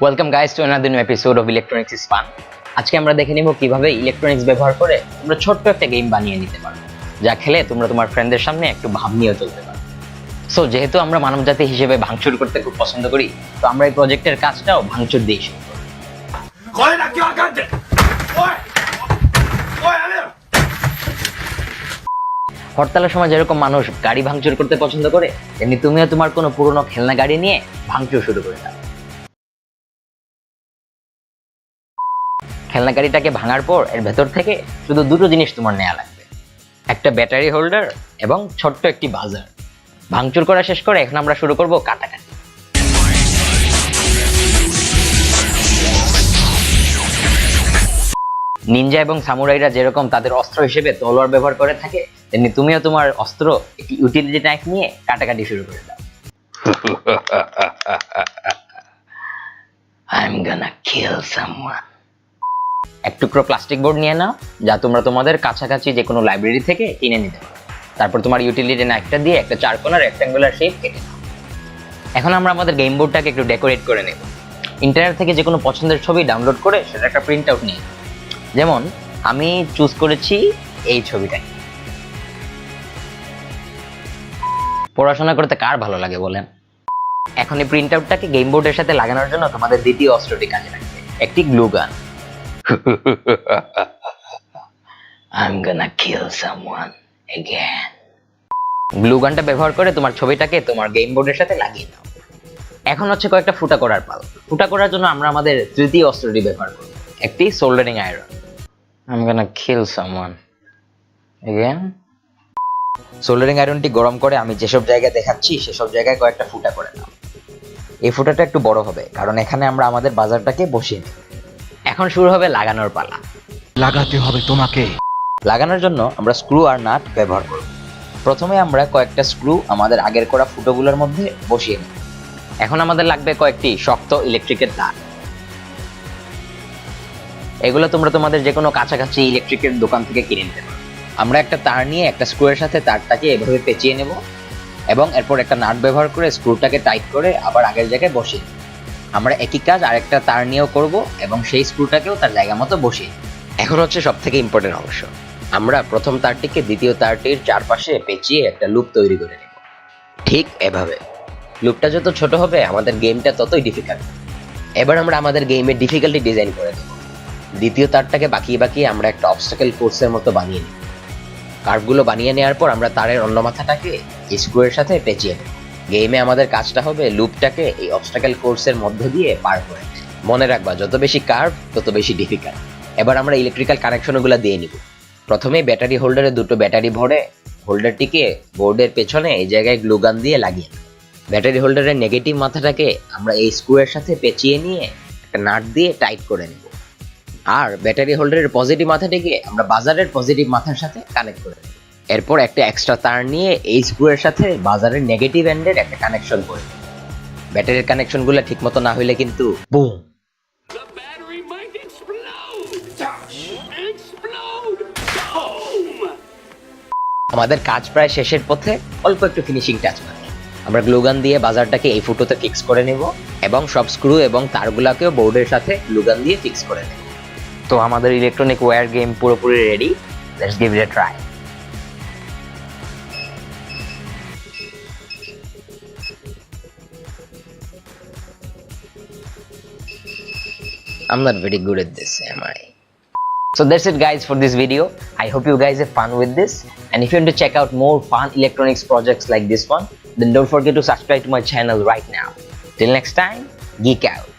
Welcome guys to another new episode of electronics is fun. আজকে আমরা দেখে নিব কিভাবে ইলেকট্রনিক্স ব্যবহার করে তোমরা ছোট্ট একটা গেম বানিয়ে নিতে পারো, যা খেলে তোমরা তোমার ফ্রেন্ডদের সামনে একটু ভাব নিয়ে চলতে পারো। সো যেহেতু আমরা মানবজাতি হিসেবে ভাঙচুর করতে খুব পছন্দ করি, তো আমরা এই প্রজেক্টের কাজটাও ভাঙচুর দিয়ে শুরু করব। হরতালের সময় যেরকম মানুষ গাড়ি ভাঙচুর করতে পছন্দ করে, তেমনি তুমিও তোমার কোনো পুরনো খেলনা গাড়ি নিয়ে ভাঙচুর শুরু করে দাও। খেলনা গাড়িটাকে ভাঙার পর এর ভেতর থেকে শুধু দুটো জিনিস তোমার নেওয়া লাগবে, একটা ব্যাটারি হোল্ডার এবং ছোট্ট একটি বাজার। ভাঙচুর করা শেষ করে এখন আমরা শুরু করব কাটাকাটি। নিনজা এবং সামুরাইরা যেরকম তাদের অস্ত্র হিসেবে তলোয়ার ব্যবহার করে থাকে, তেমনি তুমিও তোমার অস্ত্র একটি ইউটিলিটি নাইফ নিয়ে কাটাকাটি শুরু করে দাও। I'm gonna kill someone. এক টুকরো প্লাস্টিক বোর্ড নিয়ে নাও, যা তোমরা তোমাদের কাছাকাছি যে কোনো লাইব্রেরি থেকে কিনে নিতে পারো। তারপর তোমার ইউটিলিটি নাইফটা দিয়ে একটা চারকোনা রেক্ট্যাঙ্গুলার শেপ কেটে নাও। এখন আমরা আমাদের গেম বোর্ডটাকে একটু ডেকোরেট করে নেব। ইন্টারনেট থেকে যে কোনো পছন্দের ছবি ডাউনলোড করে সেটা একটা প্রিন্ট আউট নিয়ে, যেমন আমি চুজ করেছি এই ছবিটাকে। পড়াশোনা করতে কার ভালো লাগে বলেন? এখন এই প্রিন্ট আউটটাকে গেম বোর্ডের সাথে লাগানোর জন্য তোমাদের দ্বিতীয় অস্ত্রটি কাজে লাগবে, একটি গ্লু গান। I'm gonna kill someone again. Glue গানটা ব্যবহার করে তোমার ছবিটাকে তোমার গেম বোর্ডের সাথে লাগিয়ে দাও। এখন হচ্ছে কয়েকটা ফুটা করার পাল। ফুটা করার জন্য আমরা আমাদের তৃতীয় অস্ত্রটি ব্যবহার করব, একটি soldering iron. I'm gonna kill someone again. Soldering আয়রনটি গরম করে আমি যেসব জায়গায় দেখাচ্ছি সেসব জায়গায় কয়েকটা ফুটা করে নাও। এই ফুটাটা একটু বড় হবে, কারণ এখানে আমরা আমাদের বাজারটাকে বসিয়ে নেব। এখন শুরু হবে লাগানোর পালা। লাগাতে হবে তোমাকে। লাগানোর জন্য আমরা স্ক্রু আর নাট ব্যবহার করব। প্রথমে আমরা কয়েকটা স্ক্রু আমাদের আগের করা ফুটোগুলোর মধ্যে বসিয়ে নেব। এখন আমাদের লাগবে কয়েকটি শক্ত ইলেকট্রিকের তার। এগুলো তোমরা তোমাদের যে কোনো কাছাকাছি ইলেকট্রিকের দোকান থেকে কিনে নিতে পারো। আমরা একটা তার নিয়ে একটা স্ক্রুয়ের সাথে তারটাকে এভাবে পেঁচিয়ে নেব এবং এরপর একটা নাট ব্যবহার করে স্ক্রুটাকে টাইট করে আবার আগের জায়গায় বসিয়ে নেব। আমরা একই কাজ আরেকটা তার নিয়েও করব এবং সেই স্ক্রুটাকেও তার জায়গা মতো বসিয়ে নেব। এখন হচ্ছে সব থেকে ইম্পর্টেন্ট অংশ। আমরা প্রথম তারটিকে দ্বিতীয় তারটির চারপাশে পেঁচিয়ে একটা লুপ তৈরি করে নেব, ঠিক এভাবে। লুপটা যত ছোট হবে আমাদের গেমটা ততই ডিফিকাল্ট। এবার আমরা আমাদের গেমের ডিফিকাল্টি ডিজাইন করে দেব। দ্বিতীয় তারটাকে বাকিয়ে বাকিয়ে আমরা একটা অবস্টাকেল কোর্সের মতো বানিয়ে নিই। কার্ভগুলো বানিয়ে নেওয়ার পর আমরা তারের অন্য মাথাটাকে স্ক্রুয়ের সাথে পেঁচিয়ে নেব। গেমে আমাদের কাজটা হবে লুপটাকে এই অবস্টাকেল কোর্সের মধ্য দিয়ে পার করে। মনে রাখবা, যত বেশি কার্ভ তত বেশি ডিফিকাল্ট। এবার আমরা ইলেকট্রিক্যাল কানেকশনগুলো দিয়ে নিব। প্রথমে ব্যাটারি হোল্ডারে দুটো ব্যাটারি ভরে হোল্ডারটিকে বোর্ডের পেছনে এই জায়গায় গ্লু গান দিয়ে লাগিয়ে নেব। ব্যাটারি হোল্ডারের নেগেটিভ মাথাটাকে আমরা এই স্ক্রুয়ের সাথে পেঁচিয়ে নিয়ে একটা নাট দিয়ে টাইট করে নেব। আর ব্যাটারি হোল্ডারের পজিটিভ মাথাটিকে আমরা বাজারের পজিটিভ মাথার সাথে কানেক্ট করে নেব। এরপর একটা এক্সট্রা তার নিয়ে এই স্ক্রুয়ের সাথে বাজারের নেগেটিভ এন্ডের একটা কানেকশন করে নেব। ব্যাটারির কানেকশনগুলো ঠিকমতো না হইলে কিন্তু বুম, আমাদের কাজ প্রায় শেষের পথে। অল্প একটু ফিনিশিং টাচ বাকি। আমরা গ্লুগান দিয়ে বাজারটাকে এই ফুটোতে ফিক্স করে নেব এবং সব স্ক্রু এবং তারগুলোকেও বোর্ডের সাথে গ্লুগান দিয়ে ফিক্স করে নেব। তো আমাদের ইলেকট্রনিক ওয়্যার গেম পুরোপুরি ready. Let's give it a try. I'm not very good at this, am I? So that's it guys for this video. I hope you guys have fun with this, and if you want to check out more fun electronics projects like this one, then don't forget to subscribe to my channel right now. Till next time, geek out.